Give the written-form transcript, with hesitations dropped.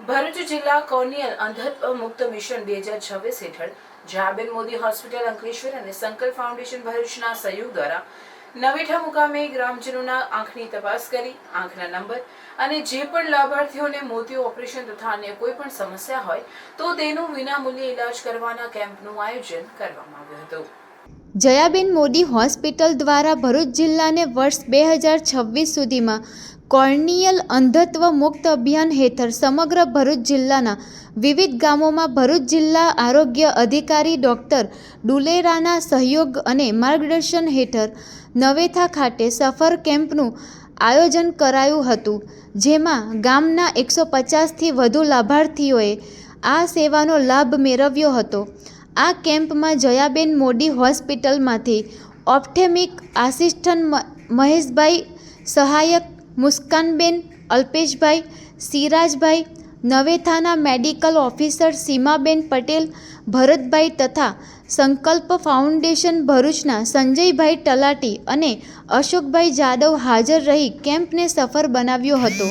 ભરૂચ જિલ્લા કોર્નિયલ અંધત્વ મુક્ત મિશન 2026 હેઠળ જયાબેન મોદી હોસ્પિટલ અંકલેશ્વર અને સંકલ્પ ફાઉન્ડેશન ભરૂચના સહયોગ દ્વારા નવેઠા મુકામે ગ્રામજનોના આંખની તપાસ કરી આંખના નંબર અને જે પણ લાભાર્થીઓને મોતિયો ઓપરેશન તથા અન્ય કોઈ પણ સમસ્યા હોય તો તેનું વિનામૂલ્યે ઇલાજ કરવાના કેમ્પનું આયોજન કરવામાં આવ્યું હતું। જયાબેન મોદી હોસ્પિટલ દ્વારા ભરૂચ જિલ્લાને વર્ષ 2026 સુધીમાં કોર્નિયલ અંધત્વ મુક્ત અભિયાન હેઠળ સમગ્ર ભરૂચ જિલ્લાના વિવિધ ગામોમાં ભરૂચ જિલ્લા આરોગ્ય અધિકારી ડૉક્ટર ડુલેરાના સહયોગ અને માર્ગદર્શન હેઠળ નવેઠા ખાતે સફર કેમ્પનું આયોજન કરાયું હતું, જેમાં ગામના 150થી વધુ લાભાર્થીઓએ આ સેવાનો લાભ મેળવ્યો હતો। આ કેમ્પમાં જયાબેન મોદી હોસ્પિટલમાંથી ઓપ્થેમિક આસિસ્ટન્ટ મહેશભાઈ, સહાયક મુસ્કાનબેન, અલ્પેશભાઈ, સિરાજભાઈ, નવેઠાના મેડિકલ ઓફિસર સીમાબેન પટેલ, ભરતભાઈ તથા સંકલ્પ ફાઉન્ડેશન ભરૂચના સંજયભાઈ તલાટી અને અશોકભાઈ જાદવ હાજર રહી કેમ્પને સફળ બનાવ્યો હતો।